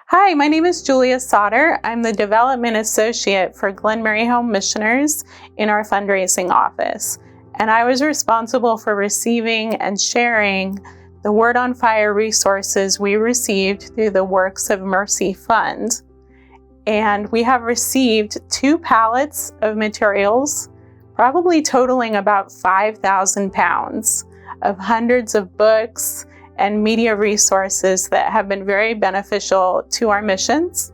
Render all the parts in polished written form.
Hi, my name is Julia Sauter. I'm the Development Associate for Glenmary Home Missioners in our fundraising office. And I was responsible for receiving and sharing the Word on Fire resources we received through the Works of Mercy Fund. And we have received 2 pallets of materials, probably totaling about 5,000 pounds, of hundreds of books and media resources that have been very beneficial to our missions.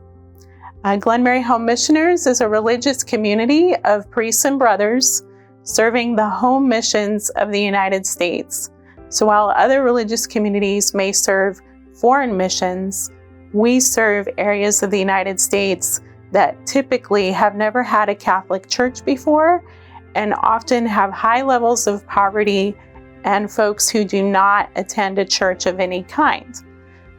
Glenmary Home Missioners is a religious community of priests and brothers serving the home missions of the United States. So while other religious communities may serve foreign missions, we serve areas of the United States that typically have never had a Catholic church before and often have high levels of poverty and folks who do not attend a church of any kind.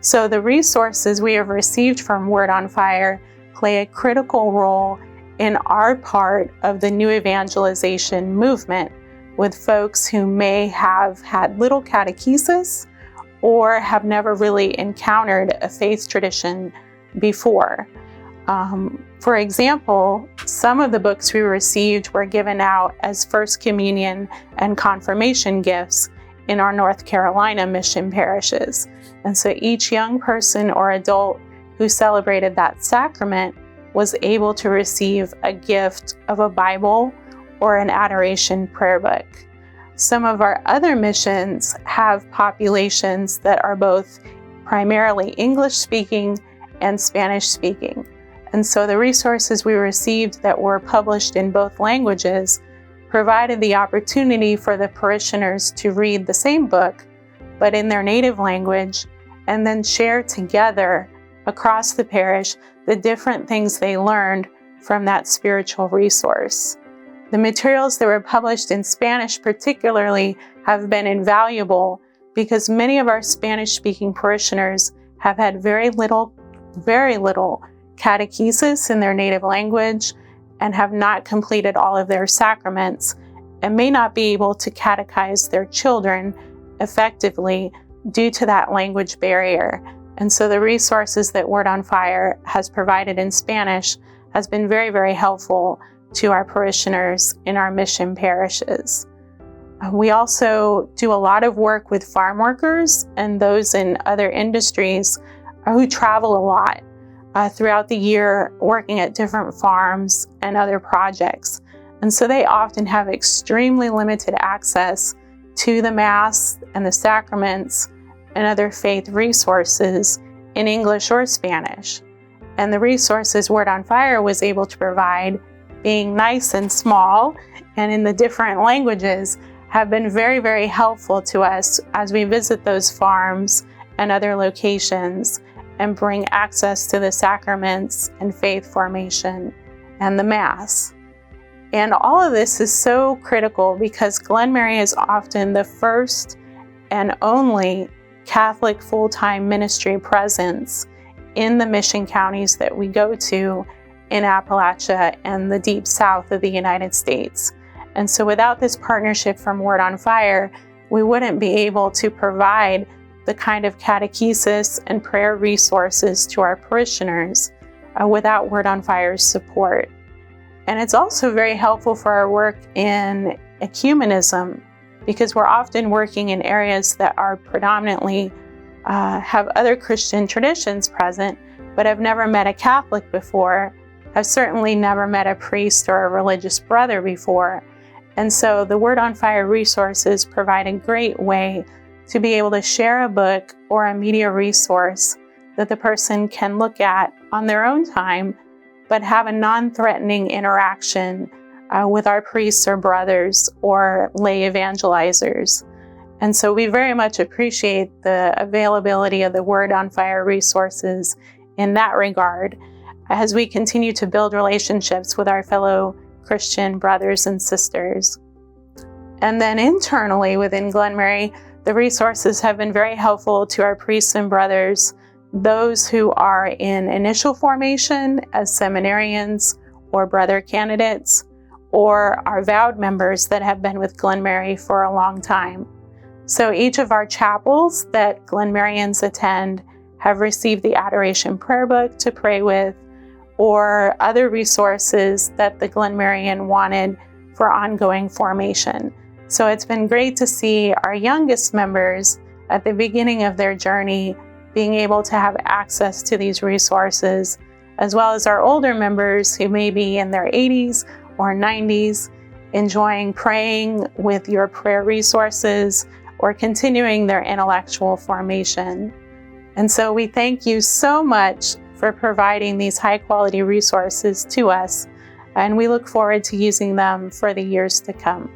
So the resources we have received from Word on Fire play a critical role in our part of the new evangelization movement with folks who may have had little catechesis or have never really encountered a faith tradition before. For example, some of the books we received were given out as First Communion and Confirmation gifts in our North Carolina mission parishes. And so each young person or adult who celebrated that sacrament was able to receive a gift of a Bible or an adoration prayer book. Some of our other missions have populations that are both primarily English-speaking and Spanish-speaking. And so the resources we received that were published in both languages provided the opportunity for the parishioners to read the same book, but in their native language, and then share together across the parish the different things they learned from that spiritual resource. The materials that were published in Spanish particularly have been invaluable because many of our Spanish-speaking parishioners have had very little catechesis in their native language and have not completed all of their sacraments and may not be able to catechize their children effectively due to that language barrier. And so the resources that Word on Fire has provided in Spanish has been very, very helpful to our parishioners in our mission parishes. We also do a lot of work with farm workers and those in other industries who travel a lot throughout the year working at different farms and other projects. And so they often have extremely limited access to the Mass and the sacraments and other faith resources in English or Spanish. And the resources Word on Fire was able to provide, being nice and small and in the different languages, have been very, very helpful to us as we visit those farms and other locations and bring access to the sacraments and faith formation and the Mass. And all of this is so critical because Glenmary is often the first and only Catholic full-time ministry presence in the mission counties that we go to in Appalachia and the deep south of the United States. And so without this partnership from Word on Fire, we wouldn't be able to provide the kind of catechesis and prayer resources to our parishioners without Word on Fire's support. And it's also very helpful for our work in ecumenism because we're often working in areas that are predominantly have other Christian traditions present, but have never met a Catholic before, have certainly never met a priest or a religious brother before. And so the Word on Fire resources provide a great way to be able to share a book or a media resource that the person can look at on their own time, but have a non-threatening interaction with our priests or brothers or lay evangelizers. And so we very much appreciate the availability of the Word on Fire resources in that regard as we continue to build relationships with our fellow Christian brothers and sisters. And then internally within Glenmary, the resources have been very helpful to our priests and brothers, those who are in initial formation as seminarians or brother candidates, or our vowed members that have been with Glenmary for a long time. So each of our chapels that Glenmarians attend have received the Adoration Prayer Book to pray with, or other resources that the Glenmarian wanted for ongoing formation. So it's been great to see our youngest members at the beginning of their journey being able to have access to these resources, as well as our older members who may be in their 80s or 90s, enjoying praying with your prayer resources or continuing their intellectual formation. And so we thank you so much for providing these high-quality resources to us, and we look forward to using them for the years to come.